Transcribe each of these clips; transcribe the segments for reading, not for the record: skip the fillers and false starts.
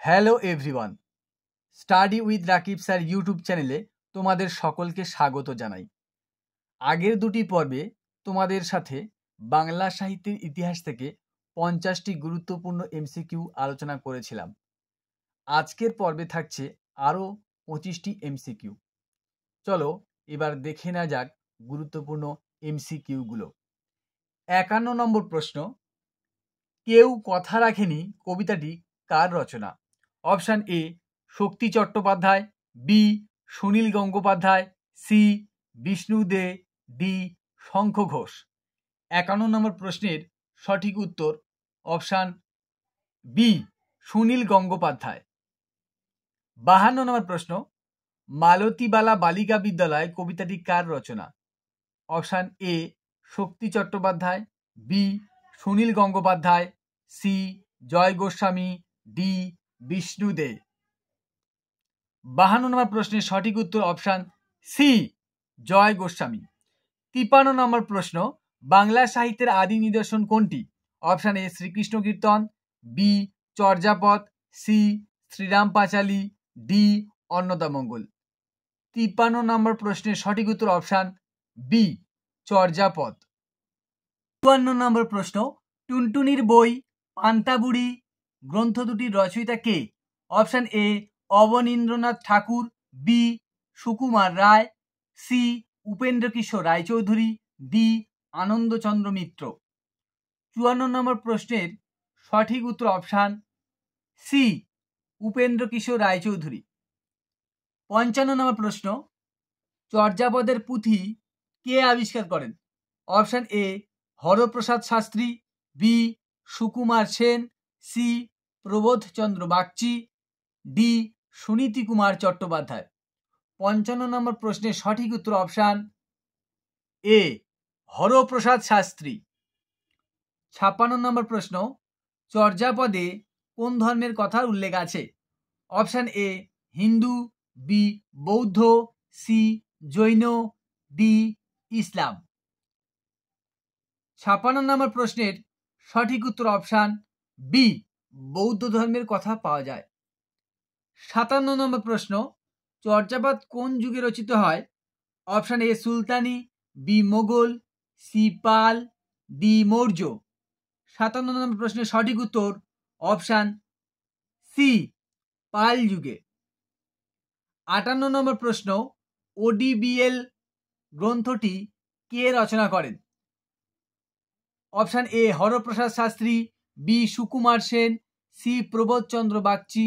Hello everyone, study with Rakib sir YouTube চ্যানেলে তোমাদের সকলকে স্বাগত জানাই। আগের দুটি পর্বে তোমাদের সাথে বাংলা সাহিত্যের ইতিহাস থেকে 50টি গুরুত্বপূর্ণ এমসিকিউ আলোচনা করেছিলাম। আজকের পর্বে থাকছে আরও 25টি এমসিকিউ। চলো এবার দেখে নেওয়া যাক গুরুত্বপূর্ণ এমসিকিউগুলো। 51 নম্বর প্রশ্ন, কেউ কথা রাখেনি কবিতাটি কার রচনা? Option A Shakti Chattopadhyay, B Sunil Gangopadhyay, C Bishnu Dey, D Shankha Ghosh. 51 number প্রশ্নের সঠিক উত্তর option B Sunil Gangopadhyay. 52 number প্রশ্ন, মালতীবালা বালিকা বিদ্যালয় কবিতাটি কার রচনা? Option A Shakti Chattopadhyay, B Sunil Gangopadhyay, C Joy Goswami, D Bishnu Dey. 52 number প্রশ্নের সঠিক উত্তর option C Joy Goswami. 53 number প্রশ্ন, বাংলা সাহিত্যের আদি নিদর্শন কোনটি? Option A Shrikrishna kirtan, B Charyapada, C Shriram Panchali, D Annadamangal. 53 নম্বর প্রশ্নের সঠিক উত্তর অপশান বি চর্যাপদ। 54 নম্বর প্রশ্ন, টুনটুনির বই পান্তাবুড়ি গ্রন্থ দুটির রচয়িতা কে? Option A Abanindranath Tagore, B Sukumar Ray, C Upendrakishore Raychaudhuri, D Anandachandra Mitra. 54 number প্রশ্নের সঠিক উত্তর option C Upendrakishore Raychaudhuri. 55 number প্রশ্ন, চর্যাপদের পুঁথি কে আবিষ্কার করেন? Option A Haraprasad Shastri, B Sukumar Sen, C Prabodhchandra Bagchi, D Suniti Kumar Chattopadhyay. 55 number প্রশ্নের সঠিক উত্তর option A Haraprasad Shastri. 56 number প্রশ্ন, চর্যাপদে কোন ধর্মের কথার উল্লেখ আছে? অপশান এ হিন্দু, বি বৌদ্ধ, সি জৈন, ডি ইসলাম। 56 নম্বর প্রশ্নের সঠিক উত্তর অপশান বি বৌদ্ধ ধর্মের কথা পাওয়া যায়। 57 নম্বর প্রশ্ন, চর্যাপদ কোন যুগে রচিত হয়? অপশান এ সুলতানি, বি মোগল, সি পাল, ডি মৌর্য। 57 নম্বর প্রশ্নের সঠিক উত্তর অপশান সি পাল যুগে। 58 নম্বর প্রশ্ন, ওডিবিএল গ্রন্থটি কে রচনা করেন? Option A Haraprasad Shastri, B Sukumar Sen, C Prabodhchandra Bagchi,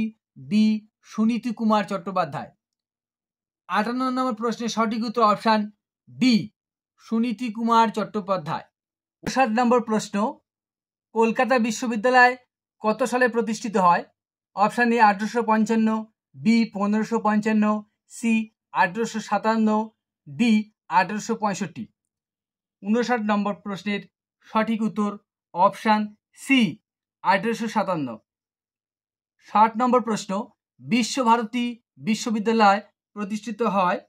D Suniti Kumar Chattopadhyay. 58 number প্রশ্নের সঠিক উত্তর option D Suniti Kumar Chattopadhyay. 59 number প্রশ্ন, কলকাতা বিশ্ববিদ্যালয় কত সালে প্রতিষ্ঠিত হয়? Option A 1855, B 1555, C 1857, D 1865। 59 number প্রশ্নের সঠিক উত্তর অপশান সি 1857। 60 নম্বর প্রশ্ন, বিশ্বভারতী বিশ্ববিদ্যালয় প্রতিষ্ঠিত হয়?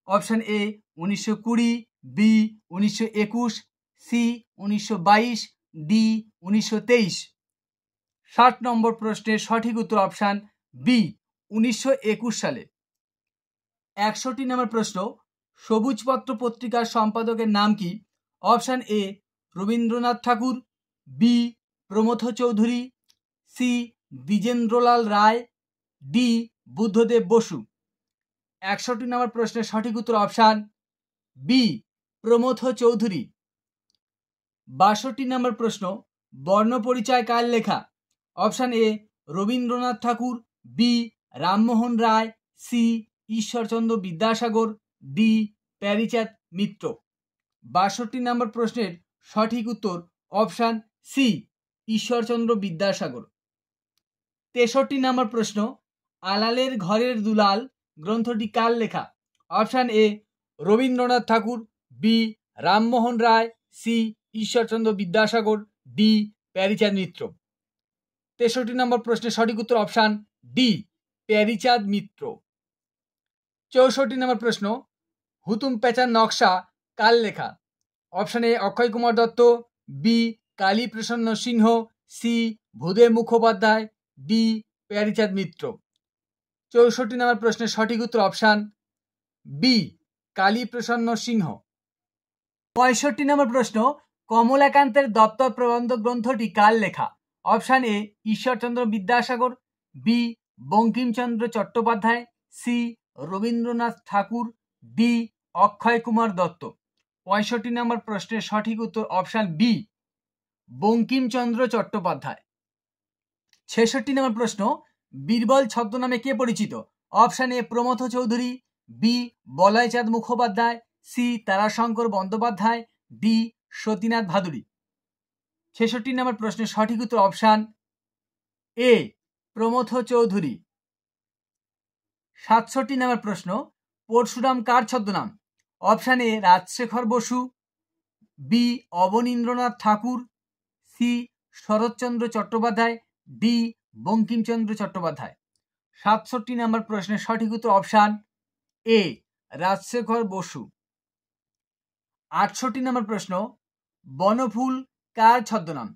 Option A 1920, B 1921, C 1922, D 1923। 60 number প্রশ্নের সঠিক উত্তর অপশান বি 1921 সালে। 61 নম্বর প্রশ্ন, সবুজপত্র পত্রিকার সম্পাদকের নাম কি? Option A Rabindranath Tagore, B Pramatha Chaudhuri, C Dwijendralal Roy, D Buddhadeb Basu. 61 number প্রশ্নের সঠিক উত্তর option B Pramatha Chaudhuri. 62 number প্রশ্ন, বর্ণপরিচয় কার লেখা? Option A Rabindranath Tagore, B Rammohan Roy, C Ishwarchandra Vidyasagar, D Pyarichand Mitra. 62 number প্রশ্নের সঠিক উত্তর option C Ishwarchandra Vidyasagar. 63 number প্রশ্ন, আলালের ঘরের দুলাল গ্রন্থটি কার লেখা? Option A Rabindranath Tagore, B Rammohan Roy, C Ishwarchandra Vidyasagar, D Pyarichand Mitra. 63 number প্রশ্নের সঠিক উত্তর option D Pyarichand Mitra. 64 number প্রশ্ন, হুতুম প্যাঁচার নকশা কার লেখা? Option A Akshay Kumar Dutta, B Kali Prasanna Singha, C Bhudev Mukhopadhyay, D Pyarichand Mitra. 64 number প্রশ্নের সঠিক উত্তর option B Kaliprasanna Singha. 65 number প্রশ্ন, কমলাকান্তের দপ্তর প্রবন্ধ গ্রন্থটি কার লেখা? Option A Ishwarchandra Vidyasagar, B Bankimchandra Chattopadhyay, C Rabindranath Tagore, D Akshay Kumar Dutta. 65 number প্রশ্নের সঠিক উত্তর option B Bankimchandra Chattopadhyay. 66 number প্রশ্ন, বীরবল ছদ্মনামে কে পরিচিত? Option A Pramatha Chaudhuri, B Balaichand Mukhopadhyay, C Tarashankar Bandyopadhyay, D Satinath Bhaduri. 66 number প্রশ্নের সঠিক উত্তর option A Pramatha Chaudhuri. 67 number প্রশ্ন, পরশুরাম কার ছদ্মনাম? Option A Rajshekhar Basu, B Abanindranath Tagore, C Saratchandra Chattopadhyay, D Bankimchandra Chattopadhyay. 67 number প্রশ্নের সঠিক উত্তর option A Rajshekhar Basu. 68 number প্রশ্ন, বনফুল কার ছদ্মনাম?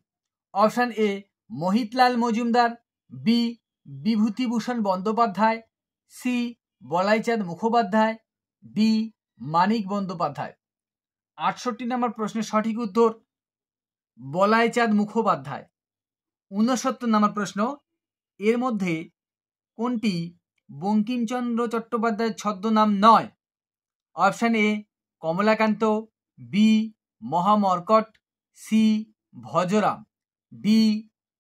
Option A Mohitlal Majumdar, B Bibhutibhushan Bandyopadhyay, C Balaichand Mukhopadhyay, D Manik Bandyopadhyay. 68 number প্রশ্নের সঠিক উত্তর বলাইচাঁদ মুখোপাধ্যায়। 69 নম্বর প্রশ্ন, এর মধ্যে কোনটি বঙ্কিমচন্দ্র চট্টোপাধ্যায়ের ছদ্মনাম নয়? Option A Kamalakanta, B Mahamarkat, C Bhajaram, D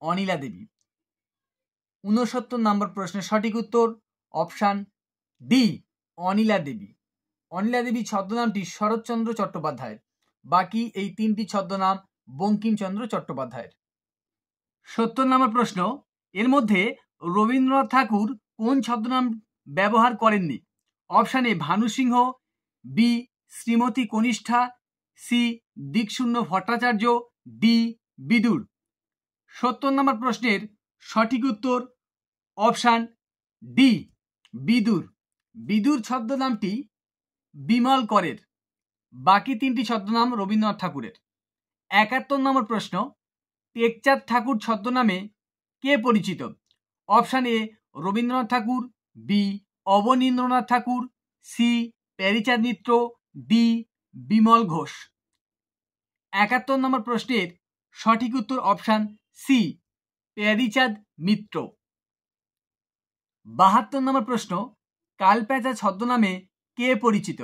Anila Devi. 69 number প্রশ্নের সঠিক উত্তর অপশান ডি অনিলা দেবী। অনিলা দেবী ছদ্মনামটি শরৎচন্দ্র চট্টোপাধ্যায়ের, বাকি এই তিনটি ছদ্মনাম বঙ্কিমচন্দ্র চট্টোপাধ্যায়ের। 70 নম্বর প্রশ্ন, এর মধ্যে রবীন্দ্রনাথ ঠাকুর কোন ছদ্মনাম ব্যবহার করেননি? Option A Bhanu Singha, B Shrimati Kanishtha, C Dikshunya Bhattacharya, D Bidur. 70 number প্রশ্নের সঠিক উত্তর অপশান ডি বিদুর। বিদুর ছদ্মনামটি বিমল করের, বাকি তিনটি ছদ্মনাম রবীন্দ্রনাথ ঠাকুরের। 71 নম্বর প্রশ্ন, টেকচাঁদ ঠাকুর ছদ্মনামে কে পরিচিত? Option A Rabindranath Tagore, B Abanindranath Tagore, C Pyarichand Mitra, D Bimal Ghosh. 71 number প্রশ্নের সঠিক উত্তর option C Pyarichand Mitra. 72 number প্রশ্ন, কালপ্যাঁচা ছদ্মনামে কে পরিচিত?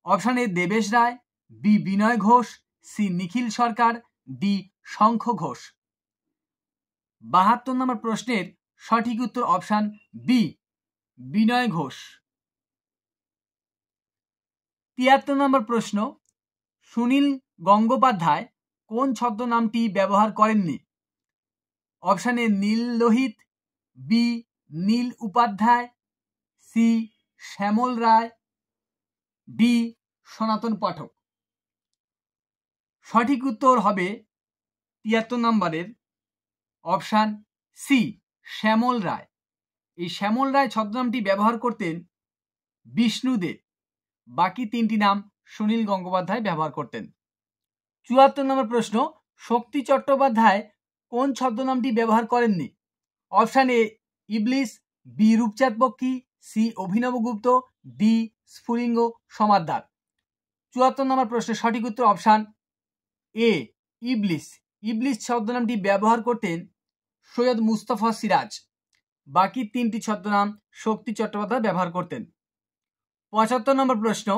Option A Debesh Roy, B Binoy Ghosh, C Nikhil Sarkar, D Shankha Ghosh. 72 number প্রশ্নের সঠিক উত্তর option B Binoy Ghosh. 73 number প্রশ্ন, সুনীল গঙ্গোপাধ্যায় কোন ছদ্মনামটি ব্যবহার করেননি? Option A Nil Lohit, B Neil Upadhyay, C Shyamal Roy, D সনাতন পাঠক। সঠিক উত্তর হবে 73 নম্বরের অপশান সি শ্যামল রায়। এই শ্যামল রায় ছদ্মনামটি ব্যবহার করতেন বিষ্ণুদেব, বাকি তিনটি নাম সুনীল গঙ্গোপাধ্যায় ব্যবহার করতেন। 74 নম্বর প্রশ্ন, শক্তি চট্টোপাধ্যায় কোন ছদ্মনামটি ব্যবহার করেননি? অপশান এ ইবলিশ, বি রূপচাঁদ পক্ষী, সি অভিনব গুপ্ত, ডি স্ফুলিঙ্গ সমাদ্দার। 74 নম্বর প্রশ্নের সঠিক উত্তর অপশান এ ইবলিশ। ইবলিশ ছদ্মনামটি ব্যবহার করতেন সৈয়দ মুস্তফা সিরাজ, বাকি তিনটি ছদ্মনাম শক্তি চট্টোপাধ্যায় ব্যবহার করতেন। 75 নম্বর প্রশ্ন,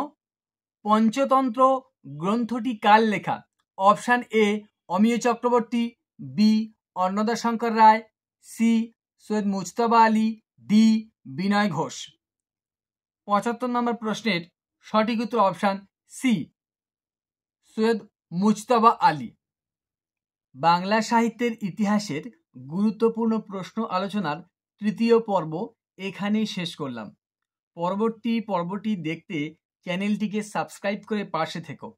পঞ্চতন্ত্র গ্রন্থটি কার লেখা? Option A Amiya Chakraborty, B Annadashankar Roy, C Syed Mujtaba Ali, D Binoy Ghosh. 75 number প্রশ্নের সঠিক উত্তর অপশান সি সৈয়দ মুজতবা আলী। বাংলা সাহিত্যের ইতিহাসের গুরুত্বপূর্ণ প্রশ্ন আলোচনার তৃতীয় পর্ব এখানেই শেষ করলাম। পরবর্তী পর্বটি দেখতে চ্যানেলটিকে সাবস্ক্রাইব করে পাশে থেকো।